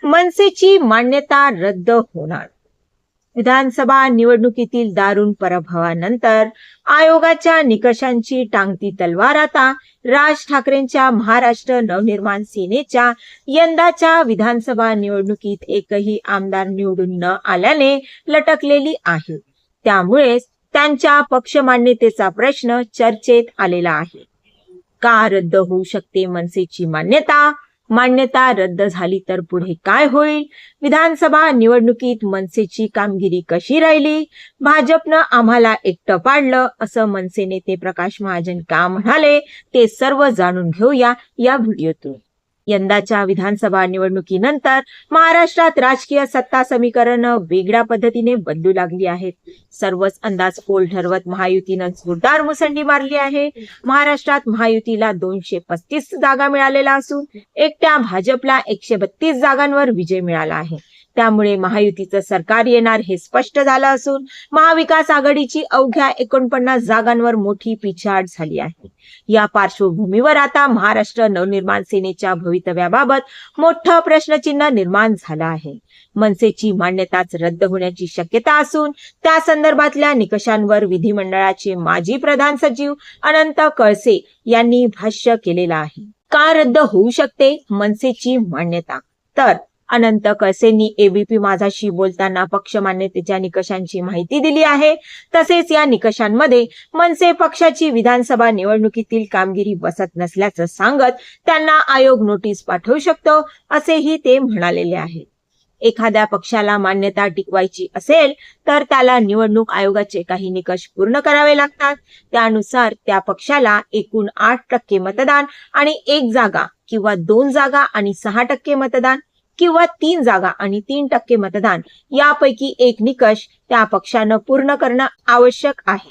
मनसेची मान्यता रद्द होणार. विधानसभा निवडणुकीतील दारुण पराभवानंतर आयोगाच्या निकषांची टांगती तलवार आता राज ठाकरेंच्या महाराष्ट्र नवनिर्माण सेनेच्या यंदाच्या विधानसभा निवडणुकीत एकही आमदार निवडून न आल्याने लटकलेली आहे. त्यामुळेच त्यांच्या पक्ष मान्यतेचा प्रश्न चर्चेत आलेला आहे. का रद्द होऊ शकते मनसेची मान्यता? मान्यता रद्द झाली तर पुढे काय होईल? विधानसभा निवडणुकीत मनसेची कामगिरी कशी राहिली? भाजपनं आम्हाला एकटं पाडलं असं मनसे नेते प्रकाश महाजन का म्हणाले, ते सर्व जाणून घेऊया या व्हिडिओतून. यंदाच्या विधानसभा निवडणुकीनंतर महाराष्ट्रात राजकीय सत्ता समीकरणं वेगळ्या पद्धतीने बदलू लागली आहेत. सर्वच अंदाज पोल ठरवत महायुतीनं जोरदार मुसंडी मारली आहे. महाराष्ट्रात महायुतीला 235 जागा मिळालेल्या असून एकट्या भाजपला 132 जागांवर विजय मिळाला आहे. त्यामुळे महायुतीचं सरकार येणार हे स्पष्ट झालं असून महाविकास आघाडीची अवघ्या 49 जागांवर मोठी पिछाड झाली आहे. या पार्श्वभूमीवर आता महाराष्ट्र नवनिर्माण सेनेच्या भवितव्याबाबत मोठं प्रश्नचिन्ह निर्माण झालं आहे. मनसेची मान्यताच रद्द होण्याची शक्यता असून त्या संदर्भातल्या निकषांवर विधिमंडळाचे माजी प्रधान सचिव अनंत कळसे यांनी भाष्य केलेलं आहे. का रद्द होऊ शकते मनसेची मान्यता? तर अनंत कळसेंनी एबीपी माझाशी बोलताना पक्ष मान्यतेच्या निकषांची माहिती दिली आहे. तसेच या निकषांमध्ये मनसे पक्षाची विधानसभा निवडणुकीतील कामगिरी बसत नसल्याचं सांगत त्यांना आयोग नोटीस पाठवू शकतो असेही ते म्हणालेले आहे. एखाद्या पक्षाला मान्यता टिकवायची असेल तर त्याला निवडणूक आयोगाचे काही निकष पूर्ण करावे लागतात. त्यानुसार त्या पक्षाला एकूण 8% मतदान आणि 1 जागा किंवा 2 जागा आणि 6% मतदान किंवा 3 जागा आणि 3% मतदान यापैकी एक निकष त्या पक्षानं पूर्ण करणं आवश्यक आहे.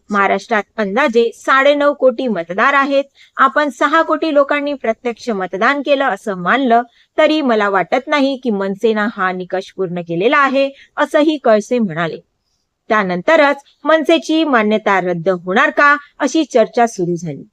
महाराष्ट्रात अंदाजे 9.5 कोटी मतदार आहेत. आपण 6 कोटी लोकांनी प्रत्यक्ष मतदान केलं असं मानलं तरी मला वाटत नाही की मनसेनं हा निकष पूर्ण केलेला आहे असंही कळसे म्हणाले. त्यानंतरच मनसेची मान्यता रद्द होणार का अशी चर्चा सुरू झाली.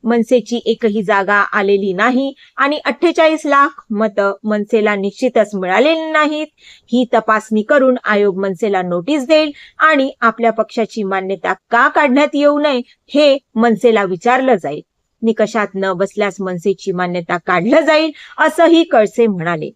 मनसेची एकही जागा आलेली नाही आणि 48 लाख मतं मनसेला निश्चितच मिळालेली नाहीत. ही तपासणी करून आयोग मनसेला नोटीस देईल आणि आपल्या पक्षाची मान्यता का काढण्यात येऊ नये हे मनसेला विचारलं जाईल. निकषात न बसल्यास मनसेची मान्यता काढलं जाईल असंही कळसे म्हणाले.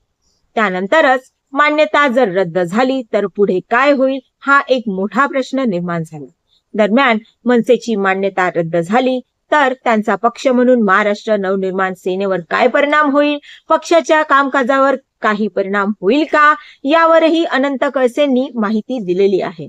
त्यानंतरच मान्यता जर रद्द झाली तर पुढे काय होईल हा एक मोठा प्रश्न निर्माण झाला. दरम्यान मनसेची मान्यता रद्द झाली तर त्यांचा पक्ष म्हणून महाराष्ट्र नवनिर्माण सेनेवर काय परिणाम होईल? पक्षाच्या कामकाजावर काही परिणाम होईल का? यावरही अनंत कळसेंनी माहिती दिलेली आहे.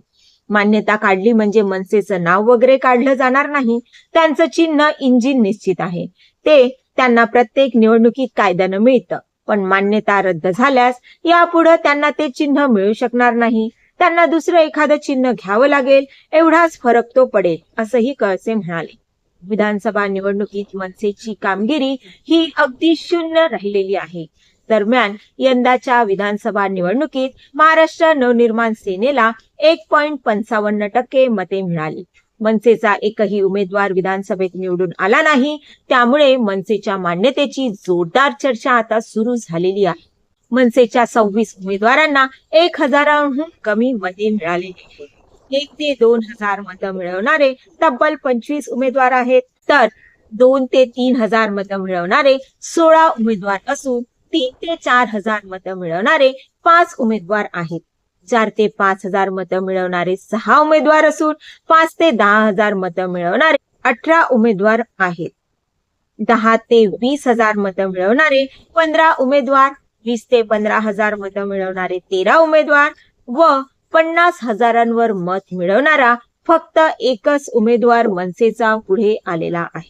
मान्यता काढली म्हणजे मनसेचं नाव वगैरे काढलं जाणार नाही. त्यांचं चिन्ह इंजिन निश्चित आहे. ते त्यांना प्रत्येक निवडणुकीत कायद्यानं मिळतं. पण मान्यता रद्द झाल्यास यापुढे त्यांना ते चिन्ह मिळू शकणार नाही. त्यांना दुसरं एखादं चिन्ह घ्यावं लागेल. एवढाच फरक तो पडेल असंही कळसे म्हणाले. विधानसभा निवडणुकीत मनसेची कामगिरी ही अगदी शून्य राहिलेली आहे. दरम्यान यंदाच्या विधानसभा निवडणुकीत महाराष्ट्र नवनिर्माण सेनेला 1.55% मते मिळाली. मनसेचा एकही उमेदवार विधानसभेत निवडून आला नाही. त्यामुळे मनसेच्या मान्यतेची जोरदार चर्चा आता सुरू झालेली आहे. मनसेच्या 26 उमेदवारांना 1000हून कमी मते मिळालेली आहेत. 1 ते 2,000 मतं मिळवणारे तब्बल 25 उमेदवार आहेत, तर 2 ते 3,000 मतं मिळवणारे 16 उमेदवार असून 3 ते 4,000 मतं मिळवणारे 5 उमेदवार आहेत. 4 ते 5,000 मतं मिळवणारे 6 उमेदवार असून 5 ते 10,000 मतं मिळवणारे 18 उमेदवार आहेत. 10 ते 20,000 मतं मिळवणारे 15 उमेदवार, 20 ते 15,000 मतं मिळवणारे 13 उमेदवार व 50,000वर मत मिळवणारा फक्त एकच उमेदवार मनसेचा पुढे आलेला आहे.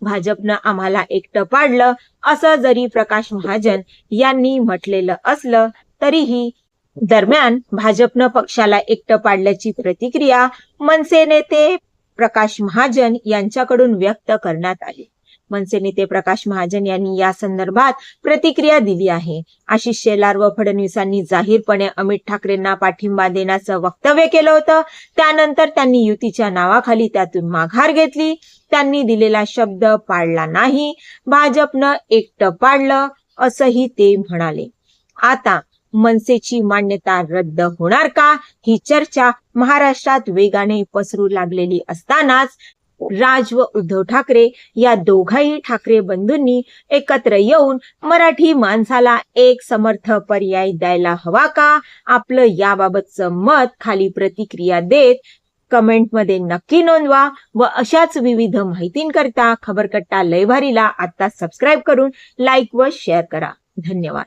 भाजपनं आम्हाला एकटं पाडलं असं जरी प्रकाश महाजन यांनी म्हटलेलं असलं तरीही दरम्यान भाजपनं पक्षाला एकटं पाडल्याची प्रतिक्रिया मनसे नेते प्रकाश महाजन यांच्याकडून व्यक्त करण्यात आली. मनसे नेते प्रकाश महाजन यांनी या संदर्भात प्रतिक्रिया दिली आहे. आशिष शेलार व फडणवीसांनी जाहीरपणे अमित ठाकरेंना पाठिंबा देण्याचं वक्तव्य केलं होतं. त्यानंतर त्यांनी युतीच्या नावाखाली त्यातून माघार घेतली. त्यांनी दिलेला शब्द पाळला नाही. भाजपनं एकटं पाडलं असंही ते म्हणाले. आता मनसेची मान्यता रद्द होणार का? ही चर्चा महाराष्ट्रात वेगाने पसरू लागलेली असतानाच राज व उद्धव ठाकरे या दोघाही ठाकरे बंधूंनी एकत्र येऊन मराठी माणसाला एक समर्थ पर्याय द्यायला हवा का? आपलं याबाबतचं मत खाली प्रतिक्रिया देत कमेंटमध्ये नक्की नोंदवा व अशाच विविध माहितींकरता खबरकट्टा लय भारीला आता सबस्क्राईब करून लाईक व शेअर करा. धन्यवाद.